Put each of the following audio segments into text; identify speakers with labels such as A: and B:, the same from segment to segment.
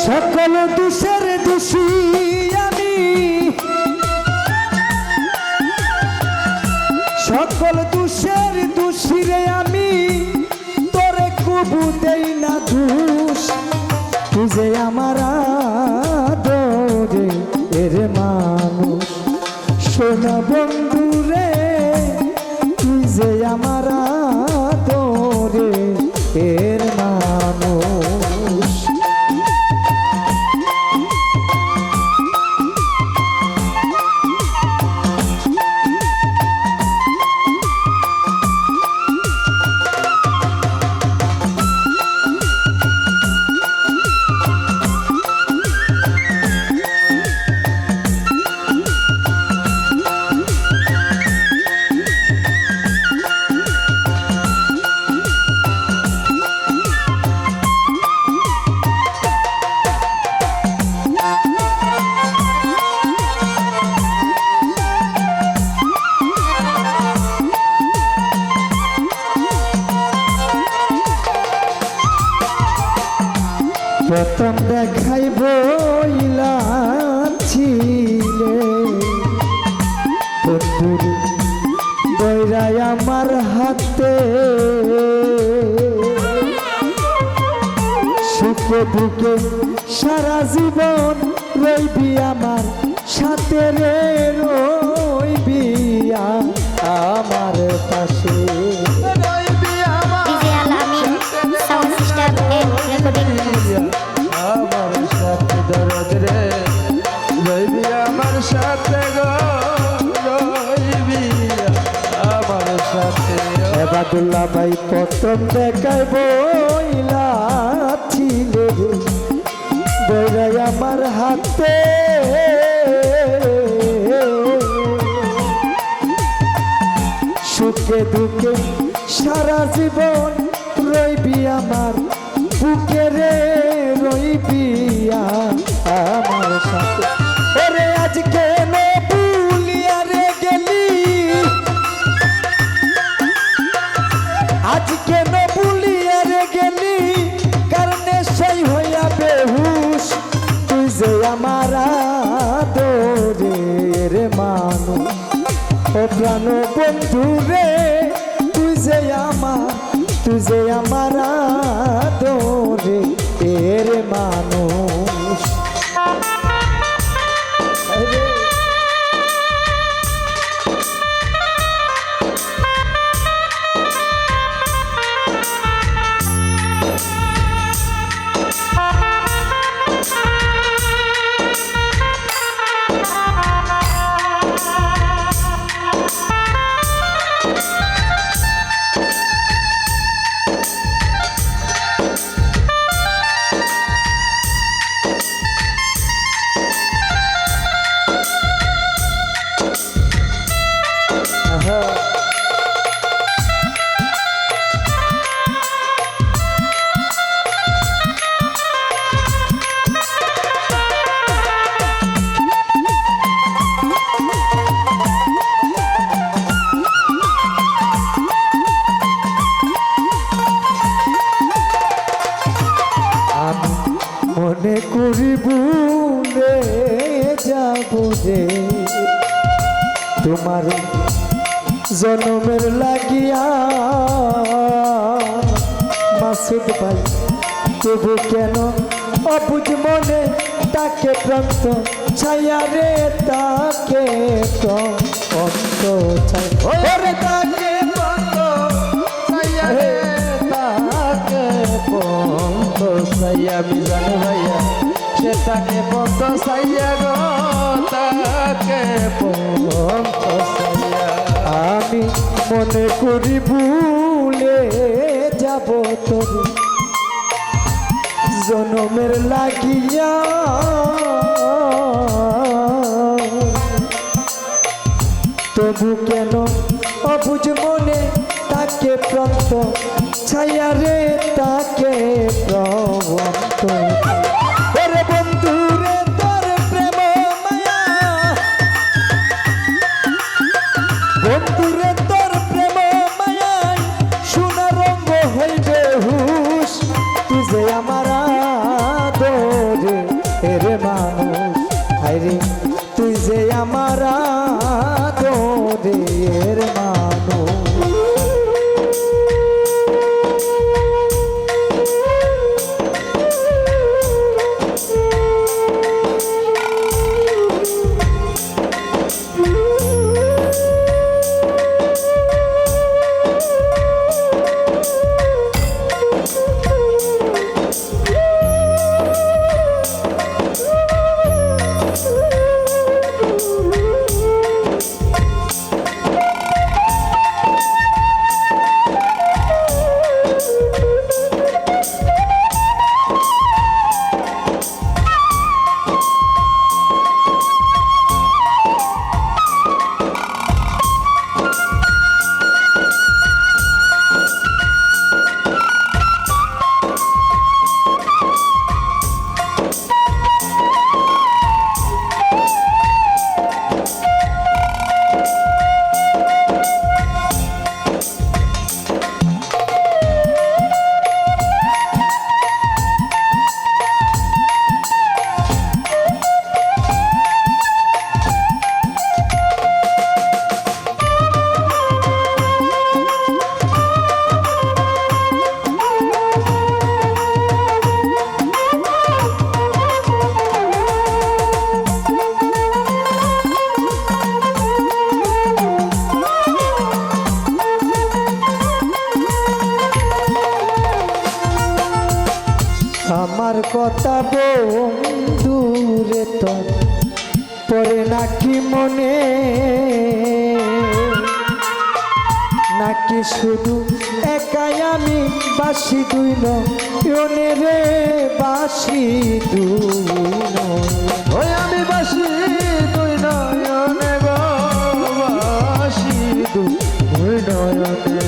A: সকল দোষের দোষী আমি, সকল দোষের দোষী রে আমি, তোরে কবু দেই না দোষ। তুই যে আমার আদরে এর মানুষ, সোনা বন্ধু রে, তুই যে আমার আদরে এর মানুষ। প্রথম দেখাই বইলা ছিলে বন্ধুর বইরাই আমার হাতে, সুখে দুঃখে সারা জীবন রইবি আমার সাথে রে, রইবি আমার পাশে। আমার সাথে দরদ রে রইবি আমার সাথে গো, রইবি আমার সাথে। এবাদুল্লাহ ভাই প্রথম দেখায় বইলা ছিলে বইরাই আমার হাতে, সুখে দুঃখে সারা জীবন রইবি আমার বুকে রে, রইবি আমার সাথে। ওরে আজকে ভুলিয়া রে গেলি, আজকে ভুলিয়া রে গেলি, কারণে সেই হইয়া বেহুশ। তুই যে আমার আদরের মানুষ, ও প্রাণ বন্ধু রে, তুই যে আমার, তুই যে আমার আদরে এর মানুষ। মনে করি ভুলে যাব রে তোমার জনমের লাগিয়া, মাসুদ ভাই তবু কেন অবুঝ মনে তাকে প্রান্ত ছায়া রে, তাকে প্রান্ত ছায়া তাকে প্রান্ত ছায়া রে, তাকে প্রান্ত ছায়া মিজান ভাইয়া, সে তাকে প্রান্ত ছায়া গো, তাকে প্রান্ত ছায়া। আমি মনে করি ভুলে যাব তোর জনমের লাগিয়া, তবু কেন অবুঝ মনে তাকে প্রান্ত ছায়া রে, তাকে প্রান্ত। ওরে বন্ধু রে তোর প্রেম মায়া, বন্ধু রে তোর প্রেম মায়া, সোনা রঙ হইবে হুশ। তুই যে আমার আদরে আদরের মানুষ আরে তুই যে আমার আদরের মানুষ আমার কথা বন্ধুরে তো পরে নাকি মনে নাকি শুধু একাই আমি বাসি দুই নয়নে রে বাসি দুই আমি বাসি দুই নয়নে গো বাসি দুই নয়নে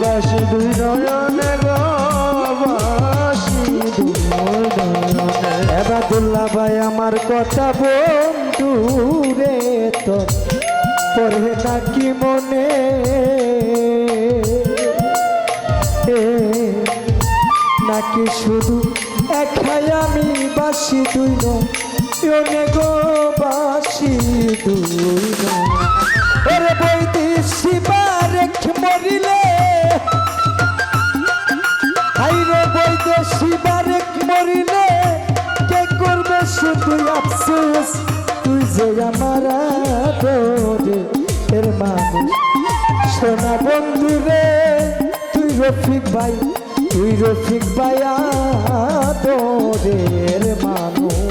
A: বাসি দুই নয়নে গো এবাদুল্লাহ ভাই আমার কথা বন্ধু রে তো পড়ে নাকি মনে নাকি শুধু একাই আমি বাসি দুই নয়নে গো বাসি দুই ওরে বৈদেশি বারেক মরিলে হাইরে বৈদেশি বারেক মরিলে কে করবে শুধু আফসোস তুই যে আমার আদরের মানুষ সোনা বন্ধু রে তুই রফিক ভাই আদরের মানুষ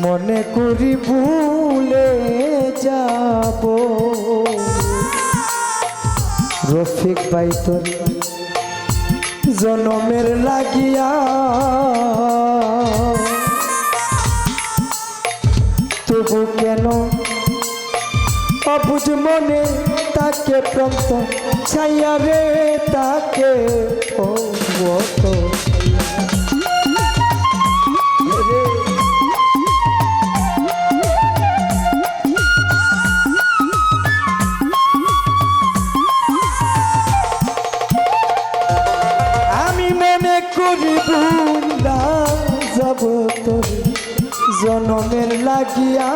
A: মনে করি ভুলে যাব রফিক ভাই তোর জনমের লাগিয়া অবুঝ মনে তাকে প্রন্ত ছাইয়া রে তাকে ও তো আমি মনে করি ভুলা যাব তোর জনমের লাগিয়া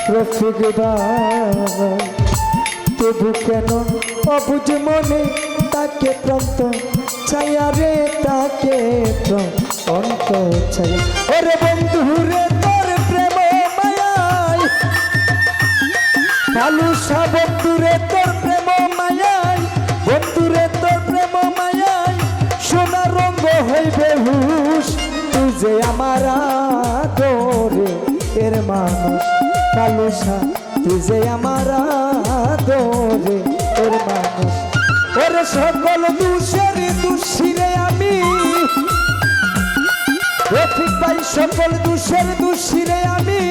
A: রফিক বাবা তবু কেন অবুঝ মনে তাকে প্রান্ত ছায়া রে তাকে প্রান্ত ছায়া ওরে বন্ধু রে তোর প্রেম মায়াই কালুসা বন্ধু রে তোর প্রেম মায়াই বন্ধু রে তোর প্রেম মায়াই সোনা রঙ হইবে হুশ তুই যে আমার আদরে এর মানুষ কালুসা তুই যে আমার আদরে এর মানুষ ওরে সকল দোষের দোষীরে আমি রফিক ভাই সকল দোষের দোষীরে আমি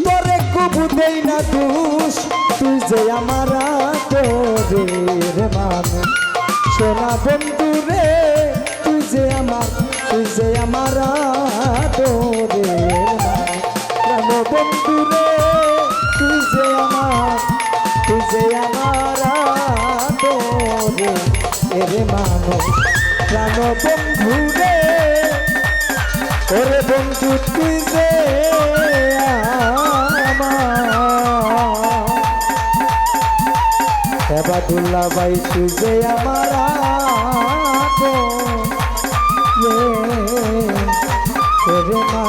A: তোরে কবু দেই না দোষ তুই যে আমার আদরের মানুষ সোনা বন্ধু রে তুই যে আমার আদরের মানুষ প্রাণ বন্ধু রে তুই যে আমার আদরের মানুষ প্রাণ বন্ধু রে ওরে বন্ধু তুই যে এবাদুল্লাহ ভাই তুই যে আমার রে মা